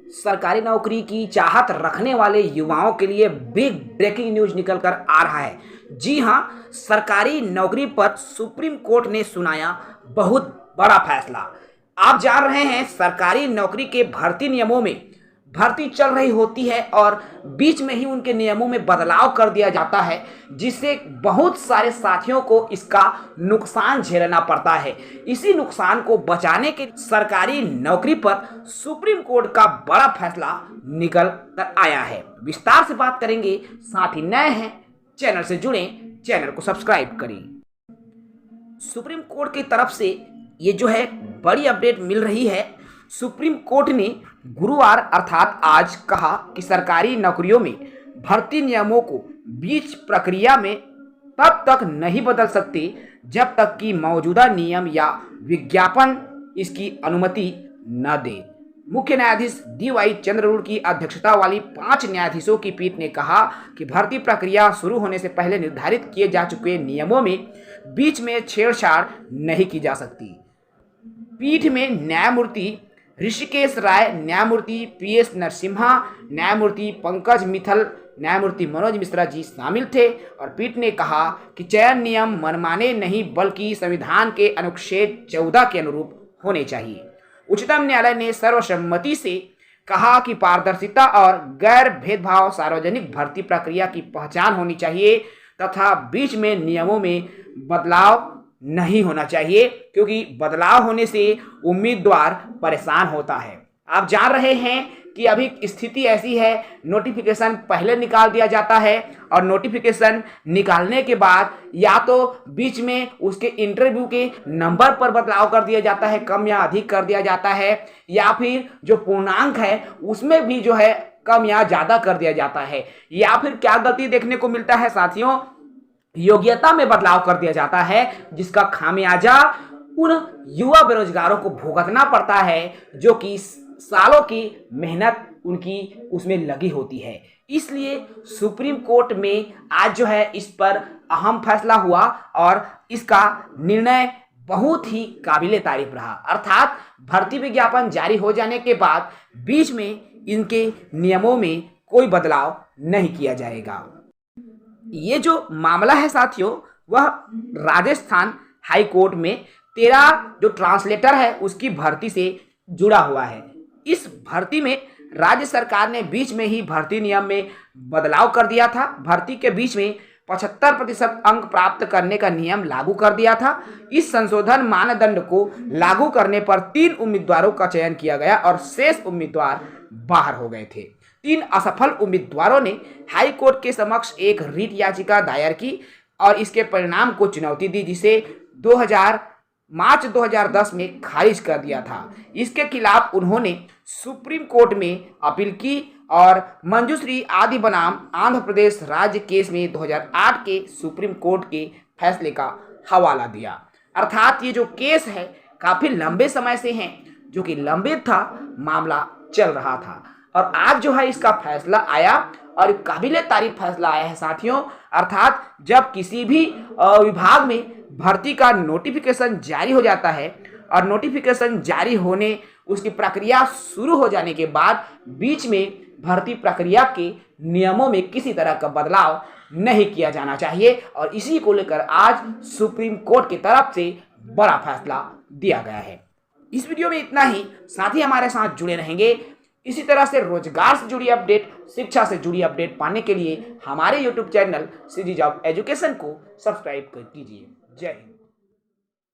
सरकारी नौकरी की चाहत रखने वाले युवाओं के लिए बिग ब्रेकिंग न्यूज निकल कर आ रहा है। जी हां, सरकारी नौकरी पर सुप्रीम कोर्ट ने सुनाया बहुत बड़ा फैसला। आप जान रहे हैं, सरकारी नौकरी के भर्ती नियमों में भर्ती चल रही होती है और बीच में ही उनके नियमों में बदलाव कर दिया जाता है, जिससे बहुत सारे साथियों को इसका नुकसान झेलना पड़ता है। इसी नुकसान को बचाने के सरकारी नौकरी पर सुप्रीम कोर्ट का बड़ा फैसला निकल कर आया है। विस्तार से बात करेंगे। साथ ही नए हैं चैनल से जुड़े, चैनल को सब्सक्राइब करें। सुप्रीम कोर्ट की तरफ से ये जो है बड़ी अपडेट मिल रही है। सुप्रीम कोर्ट ने गुरुवार अर्थात आज कहा कि सरकारी नौकरियों में भर्ती नियमों को बीच प्रक्रिया में तब तक नहीं बदल सकते जब तक कि मौजूदा नियम या विज्ञापन इसकी अनुमति न दे। मुख्य न्यायाधीश DY चंद्रचूड़ की अध्यक्षता वाली 5 न्यायाधीशों की पीठ ने कहा कि भर्ती प्रक्रिया शुरू होने से पहले निर्धारित किए जा चुके नियमों में बीच में छेड़छाड़ नहीं की जा सकती। पीठ में न्यायमूर्ति ऋषिकेश राय, न्यायमूर्ति PS नरसिम्हा, न्यायमूर्ति पंकज मित्तल, न्यायमूर्ति मनोज मिश्रा जी शामिल थे और पीठ ने कहा कि चयन नियम मनमाने नहीं बल्कि संविधान के अनुच्छेद 14 के अनुरूप होने चाहिए। उच्चतम न्यायालय ने सर्वसम्मति से कहा कि पारदर्शिता और गैर भेदभाव सार्वजनिक भर्ती प्रक्रिया की पहचान होनी चाहिए तथा बीच में नियमों में बदलाव नहीं होना चाहिए, क्योंकि बदलाव होने से उम्मीदवार परेशान होता है। आप जान रहे हैं कि अभी स्थिति ऐसी है, नोटिफिकेशन पहले निकाल दिया जाता है और नोटिफिकेशन निकालने के बाद या तो बीच में उसके इंटरव्यू के नंबर पर बदलाव कर दिया जाता है, कम या अधिक कर दिया जाता है, या फिर जो पूर्णांक है उसमें भी जो है कम या ज़्यादा कर दिया जाता है, या फिर क्या गलती देखने को मिलता है साथियों, योग्यता में बदलाव कर दिया जाता है, जिसका खामियाजा उन युवा बेरोजगारों को भुगतना पड़ता है जो कि सालों की मेहनत उनकी उसमें लगी होती है। इसलिए सुप्रीम कोर्ट में आज जो है इस पर अहम फैसला हुआ और इसका निर्णय बहुत ही काबिले तारीफ रहा। अर्थात भर्ती विज्ञापन जारी हो जाने के बाद बीच में इनके नियमों में कोई बदलाव नहीं किया जाएगा। ये जो मामला है साथियों, वह राजस्थान हाई कोर्ट में 13 जो ट्रांसलेटर है उसकी भर्ती से जुड़ा हुआ है। इस भर्ती में राज्य सरकार ने बीच में ही भर्ती नियम में बदलाव कर दिया था। भर्ती के बीच में 75% अंक प्राप्त करने का नियम लागू कर दिया था। इस संशोधन मानदंड को लागू करने पर 3 उम्मीदवारों का चयन किया गया और शेष उम्मीदवार बाहर हो गए थे। 3 असफल उम्मीदवारों ने हाई कोर्ट के समक्ष एक रिट याचिका दायर की और इसके परिणाम को चुनौती दी, जिसे मार्च 2010 में खारिज कर दिया था। इसके खिलाफ उन्होंने सुप्रीम कोर्ट में अपील की और मंजूश्री आदि बनाम आंध्र प्रदेश राज्य केस में 2008 के सुप्रीम कोर्ट के फैसले का हवाला दिया। अर्थात ये जो केस है काफी लंबे समय से है, जो कि लंबित था, मामला चल रहा था और आज जो है इसका फैसला आया और काबिले तारीफ फैसला आया है साथियों। अर्थात जब किसी भी विभाग में भर्ती का नोटिफिकेशन जारी हो जाता है और नोटिफिकेशन जारी होने उसकी प्रक्रिया शुरू हो जाने के बाद बीच में भर्ती प्रक्रिया के नियमों में किसी तरह का बदलाव नहीं किया जाना चाहिए और इसी को लेकर आज सुप्रीम कोर्ट की तरफ से बड़ा फैसला दिया गया है। इस वीडियो में इतना ही। साथ ही हमारे साथ जुड़े रहेंगे। इसी तरह से रोजगार से जुड़ी अपडेट, शिक्षा से जुड़ी अपडेट पाने के लिए हमारे YouTube channel CG job education को सब्सक्राइब कीजिए। जय हिंद।